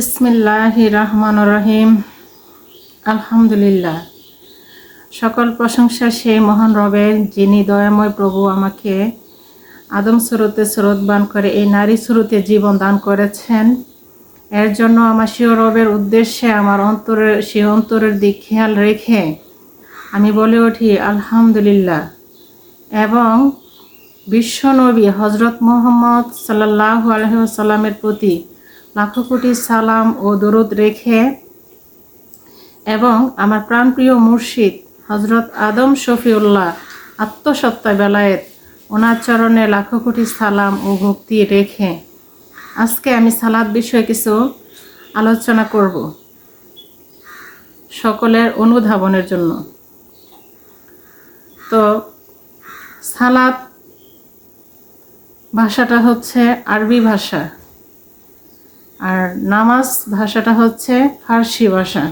বিসমিল্লাহির রহমানির রহিম। আলহামদুলিল্লাহ, সকল প্রশংসা সেই মহান রবের, যিনি দয়াময় প্রভু আমাকে আদম সুরতে সুরতবান করে এই নারী সুরতে জীবন দান করেছেন। এর জন্য আমার সেই রবের উদ্দেশ্যে আমার অন্তরের দিক খেয়াল রেখে আমি বলে উঠি আলহামদুলিল্লাহ। এবং বিশ্বনবী হজরত মুহাম্মদ সাল্লাল্লাহু আলাইহি ওয়াসাল্লামের প্রতি লাখো কোটি সালাম ও দরুদ রেখে এবং আমার প্রাণপ্রিয় মুর্শিদ হজরত আদম শফিউল্লাহ আত্মসত্তা বেলায়েত ওনার চরণে লাখো কোটি সালাম ও ভক্তি রেখে আজকে আমি সালাত বিষয়ে কিছু আলোচনা করব সকলের অনুধাবনের জন্য। তো সালাত ভাষাটা হচ্ছে আরবি ভাষা, আর নামাজ ভাষাটা হচ্ছে ফার্সি ভাষা।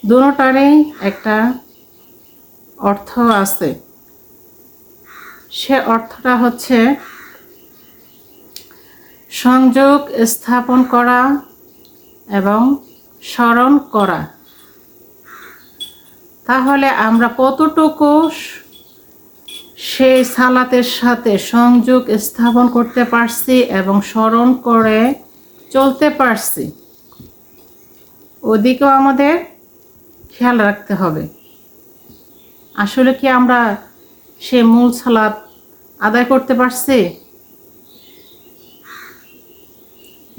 দুটোটারই একটা অর্থ আছে। সে অর্থটা হচ্ছে সংযোগ স্থাপন করা এবং স্মরণ করা। তাহলে আমরা কতটুকু সেই সালাতের সাথে সংযোগ স্থাপন করতে পারছি এবং স্মরণ করে চলতে পারছি, ওদিকেও আমাদের খেয়াল রাখতে হবে। আসলে কি আমরা সে মূল সালাত আদায় করতে পারছি,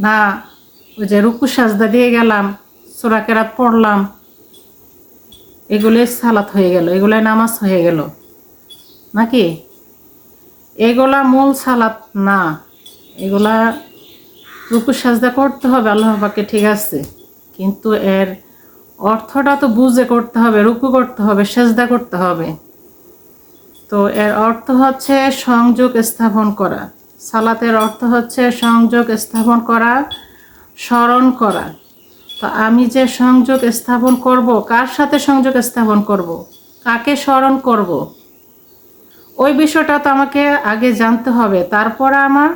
না ওই যে রুকু সাজদা দিয়ে গেলাম, সূরা কেরাত পড়লাম, এগুলোই সালাত হয়ে গেল, এগুলাই নামাজ হয়ে গেল নাকি? এগুলা মূল সালাত না। এগুলা রুকু সাজদা করতে হবে আল্লাহ পাকে, ঠিক আছে, কিন্তু এর অর্থটা তো বুঝে করতে হবে। রুকু করতে হবে, সাজদা করতে হবে। তো এর অর্থ হচ্ছে সংযোগ স্থাপন করা। সালাতের অর্থ হচ্ছে সংযোগ স্থাপন করা, স্মরণ করা। তো আমি যে সংযোগ স্থাপন করব, কার সাথে সংযোগ স্থাপন করব, কাকে স্মরণ করব, ওই বিষয়টা তো আমাকে আগে জানতে হবে, তারপরে আমার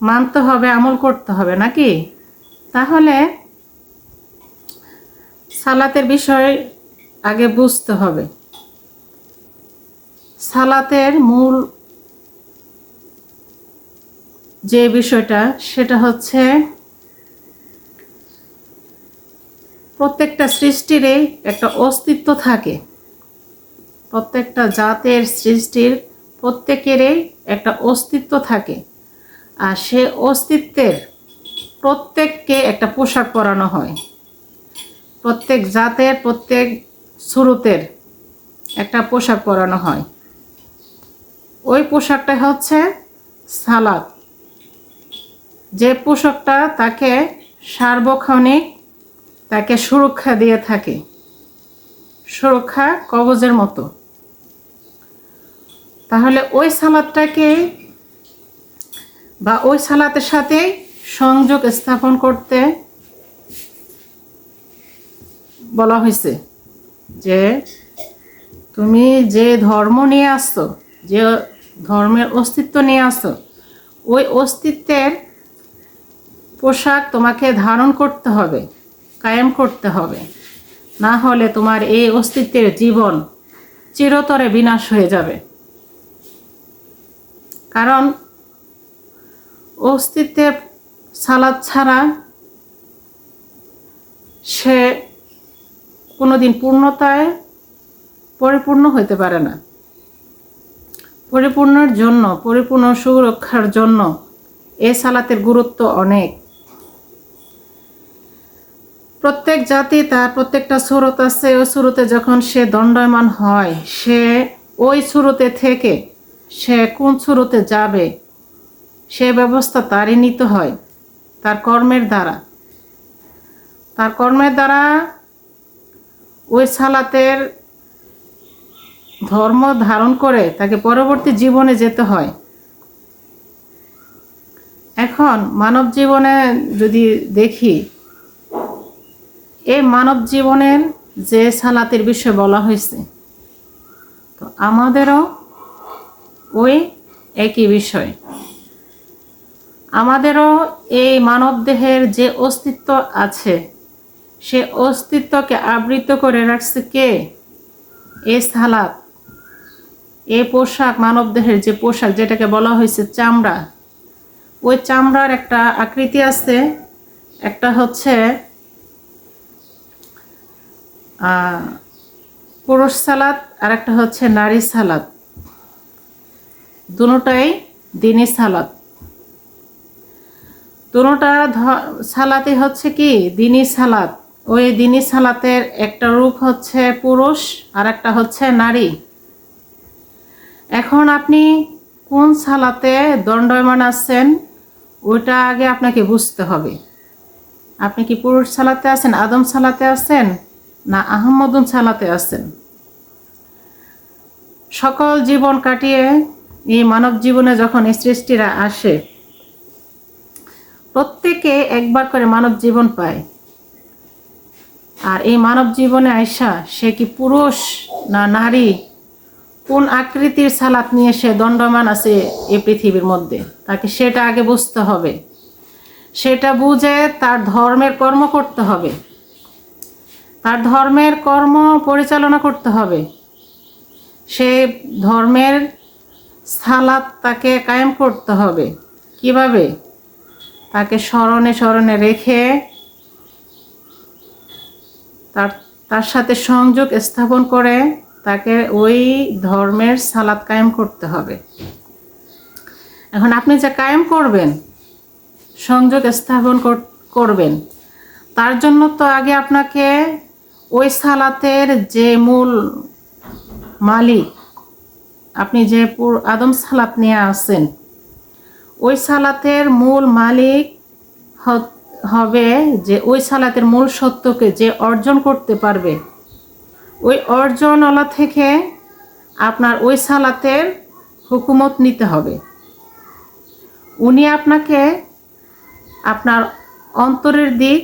মানতে হবে, আমল করতে হবে নাকি? তাহলে সালাতের বিষয় আগে বুঝতে হবে। সালাতের মূল যে বিষয়টা সেটা হচ্ছে প্রত্যেকটা সৃষ্টিরই একটা অস্তিত্ব থাকে। প্রত্যেকটা জাতের সৃষ্টির প্রত্যেকেরই একটা অস্তিত্ব থাকে, আর সে অস্তিত্বের প্রত্যেককে একটা পোশাক পরানো হয়। প্রত্যেক জাতের প্রত্যেক সুরতের একটা পোশাক পরানো হয়। ওই পোশাকটা হচ্ছে সালাত। যে পোশাকটা তাকে সার্বক্ষণিক তাকে সুরক্ষা দিয়ে থাকে, সুরক্ষা কবজের মতো। তাহলে ওই সালাতটাকে বা ওই সালাতের সাথে সংযোগ স্থাপন করতে বলা হয়েছে যে তুমি যে ধর্ম নিয়ে আসছো, যে ধর্মের অস্তিত্ব নিয়ে আসছো, ওই অস্তিত্বের পোশাক তোমাকে ধারণ করতে হবে, কায়েম করতে হবে। না হলে তোমার এই অস্তিত্বের জীবন চিরতরে বিনাশ হয়ে যাবে। কারণ অস্তিত্বের সালাত ছাড়া সে কোনোদিন পূর্ণতায় পরিপূর্ণ হতে পারে না। পরিপূর্ণের জন্য, পরিপূর্ণ সুরক্ষার জন্য এই সালাতের গুরুত্ব অনেক। প্রত্যেক জাতি তার প্রত্যেকটা সুরত আছে। ওই সুরতে যখন সে দণ্ডায়মান হয়, সে ওই সুরতে থেকে সে কোন সুরতে যাবে সে ব্যবস্থা তারই নিতে হয়, তার কর্মের দ্বারা। তার কর্মের দ্বারা ওই সালাতের ধর্ম ধারণ করে তাকে পরবর্তী জীবনে যেতে হয়। এখন মানব জীবনে যদি দেখি, এই মানব জীবনের যে সালাতের বিষয় বলা হয়েছে, তো আমাদেরও ওই একই বিষয়। আমাদেরও এই মানবদেহের যে অস্তিত্ব আছে, সে অস্তিত্বকে আবৃত করে রাখছে কে? এই সালাত, এই পোশাক, মানবদেহের যে পোশাক যেটাকে বলা হয়েছে চামড়া, ওই চামড়ার একটা আকৃতি আছে, একটা হচ্ছে পুরুষ সালাত আর একটা হচ্ছে নারী সালাত। দুটোটাই দিনী সালাত, দুটোটা সালাতে হচ্ছে কি দিনী সালাত। ওই দিনী সালাতের একটা রূপ হচ্ছে পুরুষ আর একটা হচ্ছে নারী। এখন আপনি কোন সালাতে দণ্ডায়মান আছেন ওইটা আগে আপনাকে বুঝতে হবে। আপনি কি পুরুষ সালাতে আছেন, আদম সালাতে আছেন, না আহম্মদুন সালাতে আছেন? সকল জীবন কাটিয়ে এই মানব জীবনে যখন সৃষ্টিরা আসে, প্রত্যেকে একবার করে মানব জীবন পায়। আর এই মানব জীবনে আইসা সে কি পুরুষ না নারী, কোন আকৃতির সালাত নিয়ে সে দণ্ডমান আছে এই পৃথিবীর মধ্যে, তাকে সেটা আগে বুঝতে হবে। সেটা বুঝে তার ধর্মের কর্ম করতে হবে, তার ধর্মের কর্ম পরিচালনা করতে হবে। সে ধর্মের সালাত তাকে কায়েম করতে হবে। কিভাবে? তাকে স্মরণে স্মরণে রেখে তার সাথে সংযোগ স্থাপন করে তাকে ওই ধর্মের সালাত কায়েম করতে হবে। এখন আপনি যে কায়েম করবেন, সংযোগ স্থাপন করবেন, তার জন্য তো আগে আপনাকে ওই সালাতের যে মূল মালিক, আপনি যে আদম সালাত নিয়ে আসেন, ওই সালাতের মূল মালিক হবে যে ওই সালাতের মূল সত্যকে যে অর্জন করতে পারবে, ওই অর্জনওয়ালা থেকে আপনার ওই সালাতের হুকুমত নিতে হবে। উনি আপনাকে আপনার অন্তরের দিক,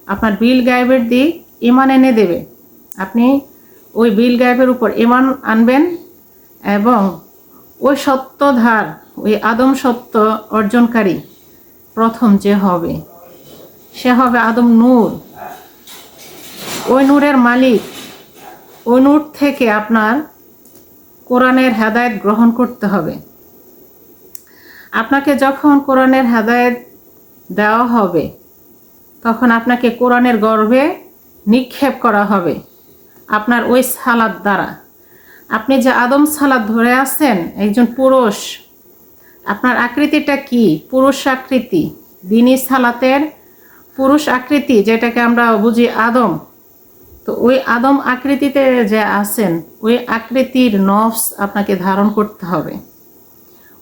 আপনার বিল গায়েবের দিক ইমান এনে দেবে। আপনি ওই বিল গায়েবের উপর ইমান আনবেন এবং ওই সত্যধার, ওই আদম সত্য অর্জনকারী প্রথম যে হবে, সে হবে আদম নূর। ওই নূরের মালিক, ওই নূর থেকে আপনার কোরআনের হেদায়েত গ্রহণ করতে হবে। আপনাকে যখন কোরআনের হেদায়েত দেওয়া হবে, তখন আপনাকে কোরআনের গর্ভে নিক্ষেপ করা হবে আপনার ওই সালাত দ্বারা। আপনি যে আদম সালাত ধরে আছেন, একজন পুরুষ, আপনার আকৃতিটা কি? পুরুষ আকৃতি। দিনী সালাতের পুরুষ আকৃতি, যেটাকে আমরা বুঝি আদম। তো ওই আদম আকৃতিতে যে আছেন, ওই আকৃতির নফস আপনাকে ধারণ করতে হবে।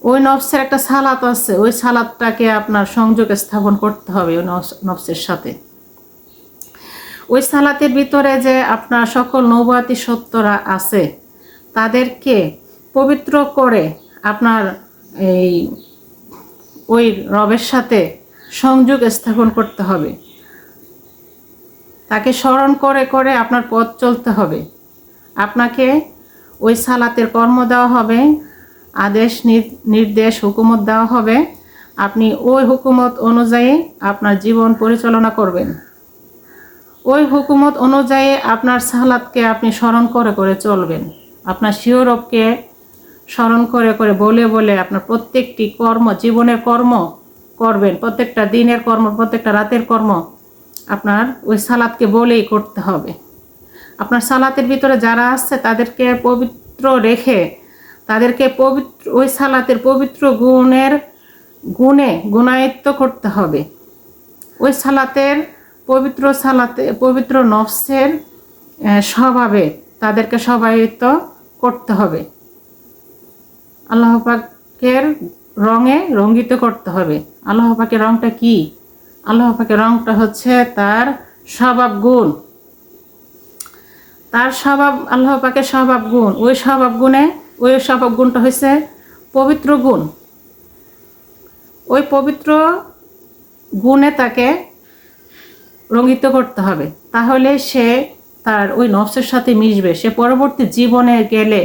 ওই নফসের একটা সালাত আছে, ওই সালাতটাকে আপনার সংযোগ স্থাপন করতে হবে ওই নফসের সাথে। ওই সালাতের ভিতরে যে আপনার সকল নবুয়াতি সত্যরা আছে, তাদেরকে পবিত্র করে আপনার এই ওই রবের সাথে সংযোগ স্থাপন করতে হবে। তাকে স্মরণ করে করে আপনার পথ চলতে হবে। আপনাকে ওই সালাতের কর্ম দেওয়া হবে, আদেশ নির্দেশ হুকুমত দেওয়া হবে। আপনি ওই হুকুমত অনুযায়ী আপনার জীবন পরিচালনা করবেন। ওই হুকুমত অনুযায়ী আপনার সালাতকে আপনি স্মরণ করে করে চলবেন। আপনার স্বীয় রবকে স্মরণ করে করে বলে বলে আপনার প্রত্যেকটি কর্ম, জীবনের কর্ম করবেন। প্রত্যেকটা দিনের কর্ম, প্রত্যেকটা রাতের কর্ম আপনার ওই সালাতকে বলেই করতে হবে। আপনার সালাতের ভিতরে যারা আসছে তাদেরকে পবিত্র রেখে, তাদেরকে পবিত্র ওই সালাতের পবিত্র গুণে গুণায়িত করতে হবে। ওই সালাতের পবিত্র নফসের স্বভাবে তাদেরকে স্বভাবিত করতে হবে। আল্লাহ পাকের রঙে রঙ্গিত করতে হবে। আল্লাহ পাকের রংটা কি? আল্লাহ পাকের রংটা হচ্ছে তার স্বভাব গুণ। তার স্বভাব, আল্লাহ পাকের স্বভাব গুণ, ওই স্বভাব গুণটা হচ্ছে পবিত্র গুণ। ওই পবিত্র গুণে তাকে রঙ্গিত করতে হবে। তাহলে সে তার ওই নফসের সাথে মিশবে। সে পরবর্তী জীবনে গেলে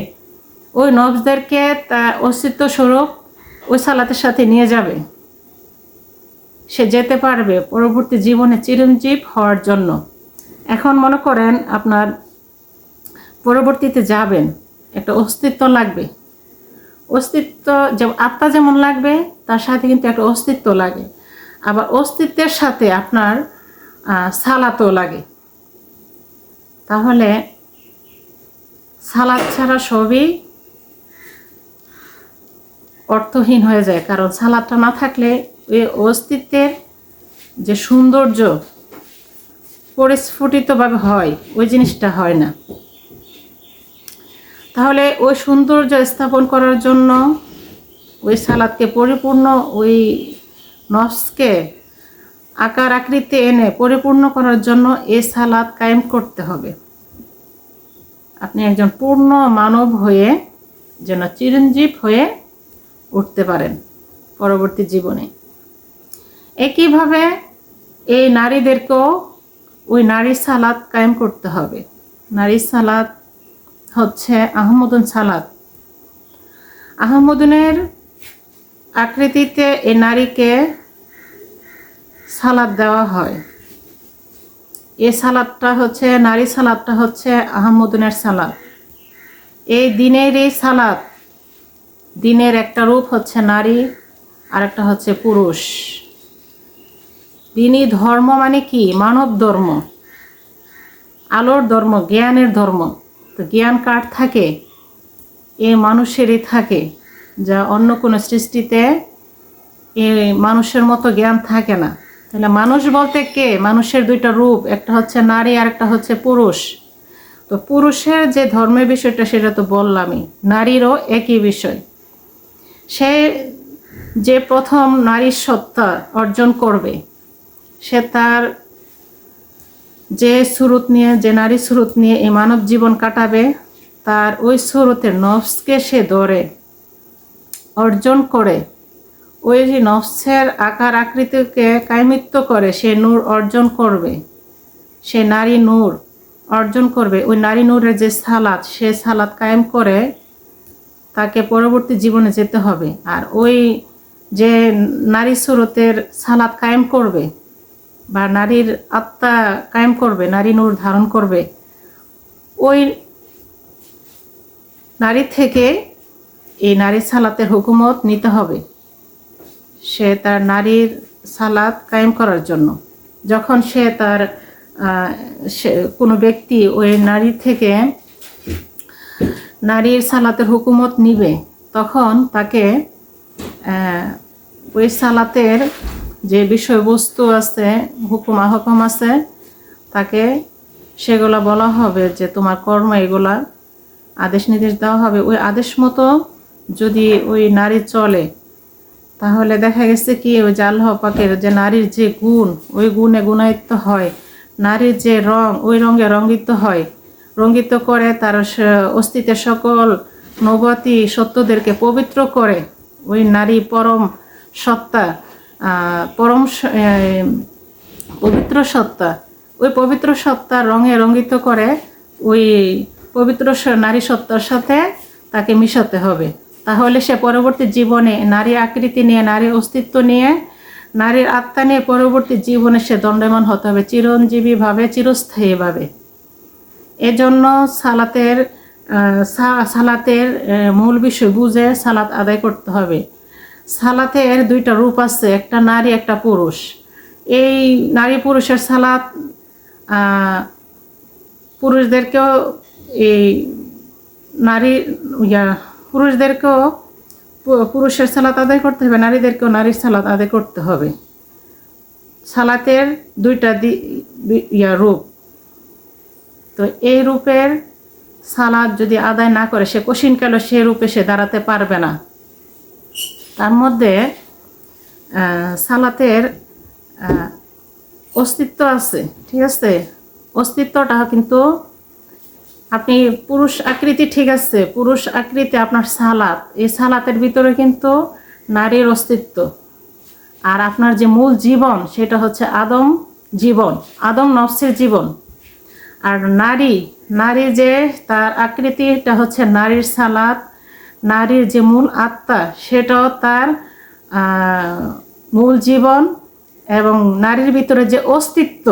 ওই নফসদেরকে তার অস্তিত্ব স্বরূপ ওই সালাতের সাথে নিয়ে যাবে। সে যেতে পারবে পরবর্তী জীবনে চিরঞ্জীব হওয়ার জন্য। এখন মনে করেন আপনার পরবর্তীতে যাবেন, একটা অস্তিত্ব লাগবে। অস্তিত্ব আত্মা যেমন লাগবে, তার সাথে কিন্তু একটা অস্তিত্ব লাগে। আবার অস্তিত্বের সাথে আপনার সালাতও লাগে। তাহলে সালাত ছাড়া সবই অর্থহীন হয়ে যায়, কারণ সালাদটা না থাকলে ওই অস্তিত্বের যে সৌন্দর্য পরিস্ফুটিতভাবে হয়, ওই জিনিসটা হয় না। তাহলে ওই সৌন্দর্য স্থাপন করার জন্য ওই সালাদকে পরিপূর্ণ, ওই নফসকে আকার আকৃতি এনে পরিপূর্ণ করার জন্য এই সালাদ কায়েম করতে হবে। আপনি একজন পূর্ণ মানব হয়ে যেন চিরঞ্জীব হয়ে উঠতে পারেন পরবর্তী জীবনে। একইভাবে এই নারীদেরকেও ওই নারী সালাদ কায়েম করতে হবে। নারী সালাদ হচ্ছে আহমদুন সালাদ। আহমদুনের আকৃতিতে এই নারীকে সালাদ দেওয়া হয়। এই সালাদটা হচ্ছে, নারী সালাদটা হচ্ছে আহমদুনের সালাদ। এই দিনের এই সালাদ, দিনের একটা রূপ হচ্ছে নারী আর একটা হচ্ছে পুরুষ। দিনই ধর্ম মানে কি? মানব ধর্ম, আলোর ধর্ম, জ্ঞানের ধর্ম। তো জ্ঞান কার থাকে? এই মানুষেরই থাকে, যা অন্য কোনো সৃষ্টিতে এই মানুষের মতো জ্ঞান থাকে না। তাহলে মানুষ বলতে কে? মানুষের দুইটা রূপ, একটা হচ্ছে নারী আর একটা হচ্ছে পুরুষ। তো পুরুষের যে ধর্মের বিষয়টা সেটা তো বললামই, নারীরও একই বিষয়। সে যে প্রথম নারীর সত্তা অর্জন করবে, সে তার যে সুরত নিয়ে, যে নারী সুরত নিয়ে এই মানব জীবন কাটাবে, তার ওই সুরতের নফসকে সে ধরে অর্জন করে, ওই যে নফসের আকার আকৃতিকে কায়মিত্ব করে সে নূর অর্জন করবে, সে নারী নূর অর্জন করবে। ওই নারী নূরের যে সালাত, সে সালাত কায়েম করে তাকে পরবর্তী জীবনে যেতে হবে। আর ওই যে নারী সুরতের সালাত কায়েম করবে বা নারীর আত্মা কায়েম করবে, নারী নূর ধারণ করবে, ওই নারী থেকে এই নারী সালাতের হুকুমত নিতে হবে সে তার নারীর সালাত কায়েম করার জন্য। যখন সে তার কোনো ব্যক্তি ওই নারী থেকে নারীর সালাতের হুকুমত নিবে, তখন তাকে ওই সালাতের যে বিষয়বস্তু আছে, হুকুম আহকাম আছে, তাকে সেগুলা বলা হবে যে তোমার কর্ম এগুলা আদেশ নির্দেশ দেওয়া হবে। ওই আদেশ মতো যদি ওই নারী চলে, তাহলে দেখা গেছে কি, ওই যে আল্লাহ পাকের যে নারীর যে গুণ, ওই গুণে গুণায়িত হয়। নারীর যে রং, ওই রঙে রঙ্গিত হয়, রঙ্গিত করে তার অস্তিত্বের সকল নবতী সত্যদেরকে পবিত্র করে। ওই নারী পরম সত্তা, পরম পবিত্র সত্তা, ওই পবিত্র সত্তা রঙে রঙ্গিত করে ওই পবিত্র নারী সত্তার সাথে তাকে মিশাতে হবে। তাহলে সে পরবর্তী জীবনে নারী আকৃতি নিয়ে, নারী অস্তিত্ব নিয়ে, নারীর আত্মা নিয়ে পরবর্তী জীবনে সে দণ্ডায়মান হতে হবে চিরঞ্জীবীভাবে, চিরস্থায়ীভাবে। এজন্য সালাতের মূল বিষয় বুঝে সালাত আদায় করতে হবে। সালাতের দুইটা রূপ আছে, একটা নারী একটা পুরুষ। এই নারী পুরুষের সালাত, পুরুষদেরকেও এই নারী পুরুষদেরকেও পুরুষের সালাত আদায় করতে হবে, নারীদেরকেও নারীর সালাত আদায় করতে হবে। সালাতের দুইটা রূপ। তো এই রূপের সালাত যদি আদায় না করে, সে কঠিনকালে সে রূপে সে দাঁড়াতে পারবে না। তার মধ্যে সালাতের অস্তিত্ব আছে, ঠিক আছে? অস্তিত্বটা কিন্তু আপনি পুরুষ আকৃতি, ঠিক আছে, পুরুষ আকৃতি আপনার সালাত, এই সালাতের ভিতরে কিন্তু নারীর অস্তিত্ব। আর আপনার যে মূল জীবন, সেটা হচ্ছে আদম জীবন, আদম নফসের জীবন। আর নারী যে তার আকৃতিটা হচ্ছে নারীর সালাত, নারীর যে মূল আত্মা, সেটাও তার মূল জীবন এবং নারীর ভিতরে যে অস্তিত্ব,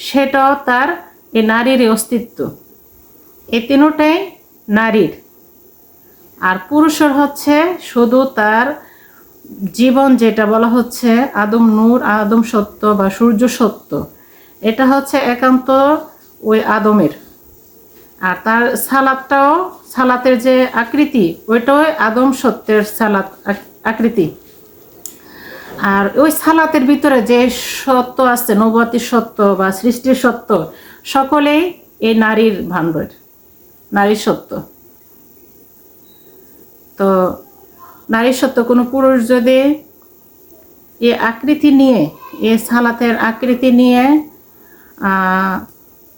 সেটাও তার এই নারীরই অস্তিত্ব। এই তিনটাই নারীর। আর পুরুষের হচ্ছে শুধু তার জীবন, যেটা বলা হচ্ছে আদম নূর, আদম সত্য বা সূর্য সত্য, এটা হচ্ছে একান্ত ওই আদমের। আর তার সালাদটাও, সালাতের যে আকৃতি, ওইটাও আদম সত্যের সালাত আকৃতি। আর ওই সালাতের ভিতরে যে সত্য আছে, নবুয়তের সত্য বা সৃষ্টির সত্য, সকলেই এই নারীর ভাণ্ডার, নারীর সত্য। তো নারীর সত্য কোনো পুরুষ যদি এই আকৃতি নিয়ে, এই সালাতের আকৃতি নিয়ে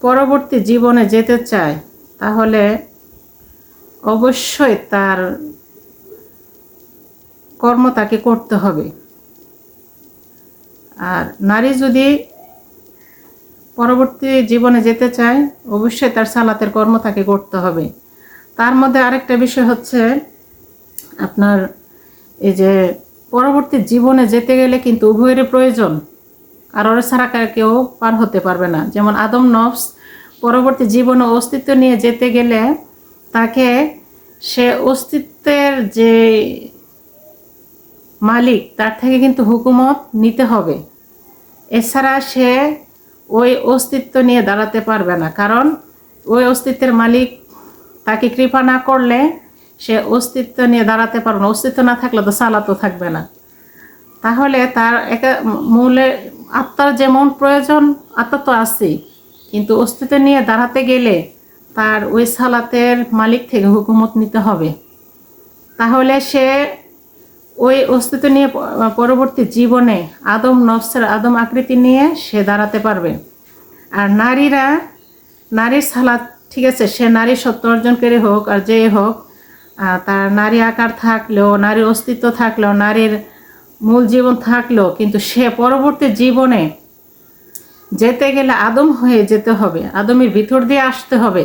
পরবর্তী জীবনে যেতে চায়, তাহলে অবশ্যই তার কর্ম তাকে করতে হবে। আর নারী যদি পরবর্তী জীবনে যেতে চায়, অবশ্যই তার সালাতের কর্ম তাকে করতে হবে। তার মধ্যে আরেকটা বিষয় হচ্ছে আপনার এই যে পরবর্তী জীবনে যেতে গেলে কিন্তু উভয়েরই প্রয়োজন, আর ওরা ছাড়া কেউ পার হতে পারবে না। যেমন আদম নফস পরবর্তী জীবনে অস্তিত্ব নিয়ে যেতে গেলে তাকে সে অস্তিত্বের যে মালিক, তার থেকে কিন্তু হুকুমত নিতে হবে। এছাড়া সে ওই অস্তিত্ব নিয়ে দাঁড়াতে পারবে না, কারণ ওই অস্তিত্বের মালিক তাকে কৃপা না করলে সে অস্তিত্ব নিয়ে দাঁড়াতে পারবে না। অস্তিত্ব না থাকলে তো সালাতও থাকবে না। তাহলে তার মূলে আত্মার যেমন প্রয়োজন, আত্মা তো আছেই, কিন্তু অস্তিত্ব নিয়ে দাঁড়াতে গেলে তার ওই সালাতের মালিক থেকে হুকুমত নিতে হবে। তাহলে সে ওই অস্তিত্ব নিয়ে পরবর্তী জীবনে আদম নফসের আদম আকৃতি নিয়ে সে দাঁড়াতে পারবে। আর নারীর সালাত, ঠিক আছে, সে নারী সত্য অর্জনকারী হোক আর যে হোক, তার নারী আকার থাকলেও, নারীর অস্তিত্ব থাকলেও, নারীর মূল জীবন থাকলেও, কিন্তু সে পরবর্তী জীবনে যেতে গেলে আদম হয়ে যেতে হবে, আদমের ভিতর দিয়ে আসতে হবে।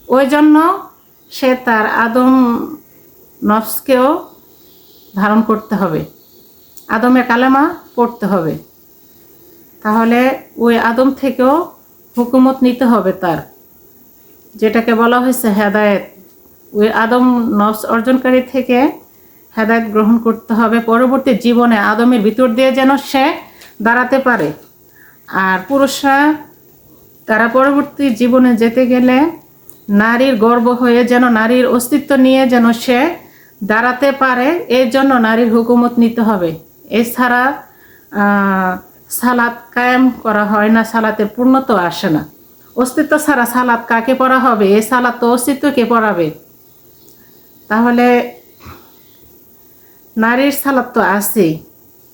ওই জন্য সে তার আদম নফসকেও ধারণ করতে হবে, আদমের কালেমা পড়তে হবে। তাহলে ওই আদম থেকেও হুকুমত নিতে হবে তার, যেটাকে বলা হয়েছে হেদায়েত। ওই আদম নফস অর্জনকারী থেকে হেদায়েত গ্রহণ করতে হবে পরবর্তী জীবনে আদমের ভিতর দিয়ে যেন সে দাঁড়াতে পারে। আর পুরুষরা তারা পরবর্তী জীবনে যেতে গেলে নারীর গর্ব হয়ে যেন, নারীর অস্তিত্ব নিয়ে যেন সে দাঁড়াতে পারে, এই জন্য নারীর হুকুমত নিতে হবে। এছাড়া সালাত কায়েম করা হয় না, সালাতের পূর্ণতা আসে না। অস্তিত্ব ছাড়া সালাত কাকে পড়া হবে? এই সালাত তো অস্তিত্বকে পড়াবে। তাহলে নারীর সালাত তো আছেই,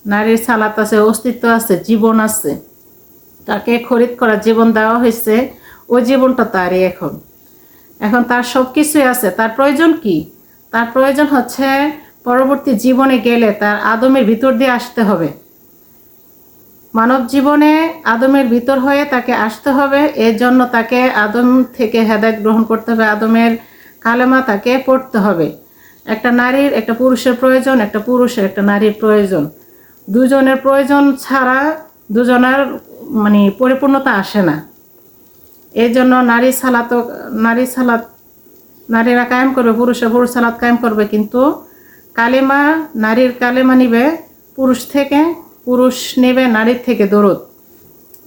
নারীর সালাত আছে, অস্তিত্ব আছে, জীবন আছে, তাকে খরিদ করা জীবন দেওয়া হয়েছে, ওই জীবনটা তারই। এখন তার সব কিছুই আছে। তার প্রয়োজন কি? তার প্রয়োজন হচ্ছে পরবর্তী জীবনে গেলে তার আদমের ভিতর দিয়ে আসতে হবে। মানব জীবনে আদমের ভিতর হয়ে তাকে আসতে হবে। এর জন্য তাকে আদম থেকে হেদায়েত গ্রহণ করতে হবে, আদমের কালেমা তাকে পড়তে হবে। একটা নারীর একটা পুরুষের প্রয়োজন, একটা পুরুষের একটা নারীর প্রয়োজন। দুজনের প্রয়োজন ছাড়া দুজনের পরিপূর্ণতা আসে না। এই জন্য নারীরা কায়েম করবে, পুরুষ সালাত কায়েম করবে, কিন্তু কালেমা, নারীর কালেমা নিবে পুরুষ থেকে, পুরুষ নেবে নারীর থেকে দরুদ।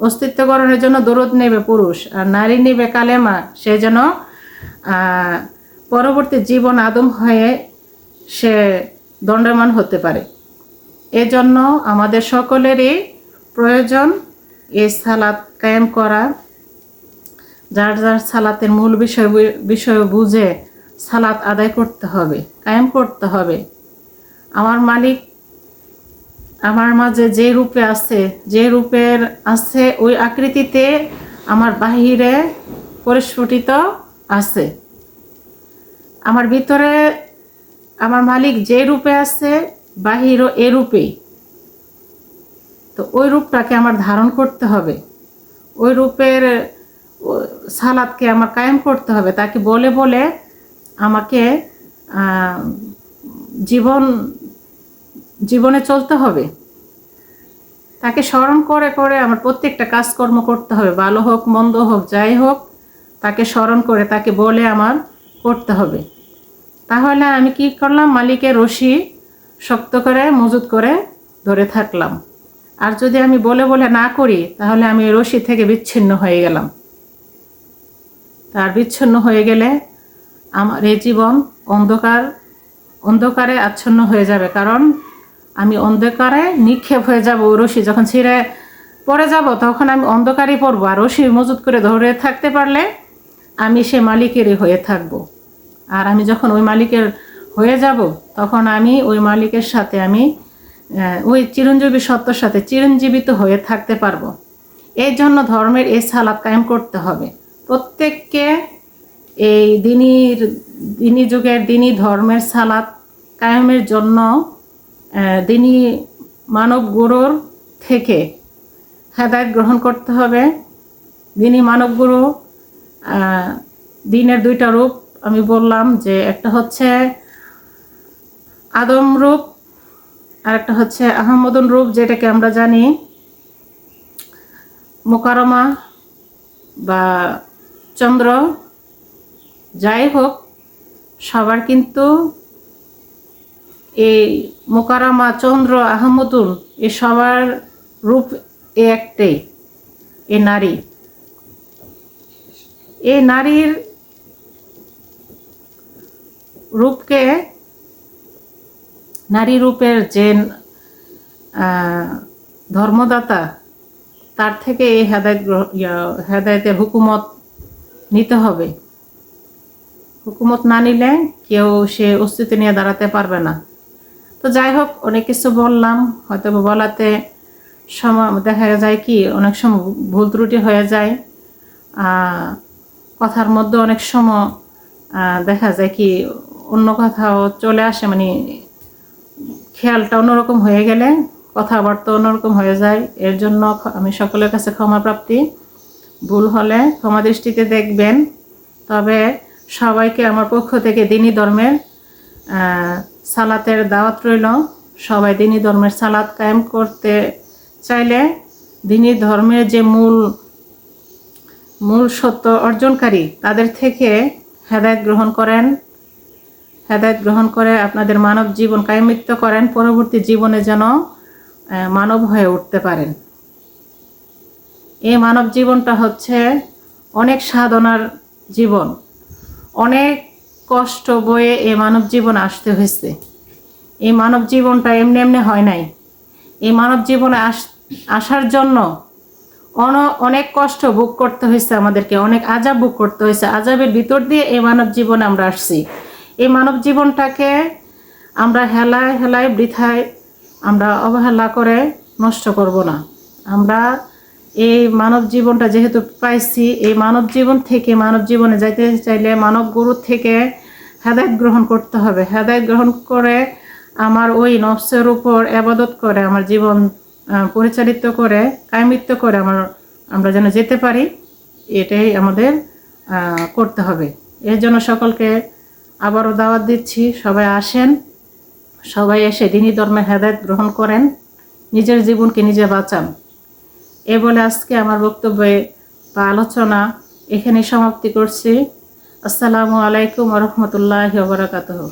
অস্তিত্ব গ্রহণের জন্য দরুদ নেবে পুরুষ, আর নারী নেবে কালেমা, সে যেন পরবর্তী জীবন আদম হয়ে সে দণ্ডায়মান হতে পারে। এজন্য আমাদের সকলেরই প্রয়োজন এই সালাত কায়েম করা। যার যার সালাতের মূল বিষয় বুঝে সালাত আদায় করতে হবে, কায়েম করতে হবে। আমার মালিক আমার মাঝে যে রূপে আছে, যে রূপের আছে, ওই আকৃতিতে আমার বাহিরে পরিস্ফুটিত আছে। আমার ভিতরে আমার মালিক যে রূপে আছে, বাহিরও এ রূপেই। তো ওই রূপটাকে আমার ধারণ করতে হবে, ওই রূপের সালাতকে আমার কায়েম করতে হবে। তাকে বলে বলে আমাকে জীবনে চলতে হবে। তাকে স্মরণ করে করে আমার প্রত্যেকটা কাজকর্ম করতে হবে, ভালো হোক মন্দ হোক যাই হোক, তাকে স্মরণ করে তাকে বলে আমার করতে হবে। তাহলে আমি কি করলাম, মালিকের রশি শক্ত করে মজুত করে ধরে থাকলাম। আর যদি আমি বলে বলে না করি তাহলে আমি রশি থেকে বিচ্ছিন্ন হয়ে গেলাম। তার বিচ্ছিন্ন হয়ে গেলে আমার এই জীবন অন্ধকারে আচ্ছন্ন হয়ে যাবে, কারণ আমি অন্ধকারে নিক্ষেপ হয়ে যাব। রশি যখন ছিঁড়ে পড়ে যাব তখন আমি অন্ধকারই পড়বো, আর রশি মজুত করে ধরে থাকতে পারলে আমি সে মালিকেরই হয়ে থাকব। আর আমি যখন ওই মালিকের হয়ে যাব তখন আমি ওই মালিকের সাথে আমি ওই চিরঞ্জীবী সত্যর সাথে চিরঞ্জীবিত হয়ে থাকতে পারবো। এই জন্য ধর্মের এই সালাত কায়েম করতে হবে প্রত্যেককে। এই দিনী যুগের দিনী ধর্মের সালাত কায়েমের জন্য দিনী মানব গুরুর থেকে হেদায়েত গ্রহণ করতে হবে। দিনী মানব গুরু দিনের দুইটা রূপ আমি বললাম, যে একটা হচ্ছে আদম রূপ আর একটা হচ্ছে আহমদুন রূপ, যেটাকে আমরা জানি মোকারমা বা চন্দ্র। যাই হোক, সবার কিন্তু এই মোকারমা চন্দ্র আহমদুন এ সবার রূপ একটাই, এ নারী। এই নারীর রূপকে, নারী রূপের যে ধর্মদাতা তার থেকে এই হেদায়েতের হুকুমত নিতে হবে। হুকুমত না নিলে কেউ সে অস্তিত্ব নিয়ে দাঁড়াতে পারবে না। তো যাই হোক, অনেক কিছু বললাম, হয়তো বলাতে সময় দেখা যায় কি অনেক সময় ভুল ত্রুটি হয়ে যায়, কথার মধ্যে অনেক সময় দেখা যায় কি অন্য কথাও চলে আসে, মানে খেয়ালটা অন্যরকম হয়ে গেলে কথাবার্তা অন্যরকম হয়ে যায়। এর জন্য আমি সকলের কাছে ক্ষমা প্রার্থী। ভুল হলে ক্ষমা দৃষ্টিতে দেখবেন। তবে সবাইকে আমার পক্ষ থেকে দিনী ধর্মের সালাতের দাওয়াত রইল। সবাই দিনী ধর্মের সালাত কায়েম করতে চাইলে দিনী ধর্মের যে মূল সত্য অর্জনকারী তাদের থেকে হেদায়েত গ্রহণ করেন। হেদায়েত গ্রহণ করে আপনাদের মানব জীবন কায়েমিত্ব করেন, পরবর্তী জীবনে যেন মানব হয়ে উঠতে পারেন। এই মানব জীবনটা হচ্ছে অনেক সাধনার জীবন, অনেক কষ্ট বয়ে এই মানব জীবন আসতে হয়েছে। এই মানব জীবনটা এমনি এমনি হয় নাই। এই মানব জীবনে আসার জন্য অনেক কষ্ট ভোগ করতে হয়েছে, আমাদেরকে অনেক আযাব ভোগ করতে হয়েছে। আযাবের ভিতর দিয়ে এই মানব জীবনে আমরা আসছি। এই মানব জীবনটাকে আমরা হেলায় বৃথায় আমরা অবহেলা করে নষ্ট করব না। আমরা এই মানব জীবনটা যেহেতু পাইছি, এই মানব জীবন থেকে মানব জীবনে যাইতে চাইলে মানব গুরু থেকে হেদায়েত গ্রহণ করতে হবে। হেদায়েত গ্রহণ করে আমার ওই নফসের উপর ইবাদত করে আমার জীবন পরিচালিত করে কায়েমিত্ব করে আমরা যেন যেতে পারি, এটাই আমাদের করতে হবে। এর জন্য সকলকে আবারও দাওয়াত দিচ্ছি, সবাই আসেন, সবাই এসে দিনী ধর্মের হেদায়েত গ্রহণ করেন, নিজের জীবনকে নিজে বাঁচান। এ বলে আজকে আমার বক্তব্যে বা আলোচনা এখানে সমাপ্তি করছি। আসসালামু আলাইকুম ওয়া রাহমাতুল্লাহি ওয়া বারাকাতুহু।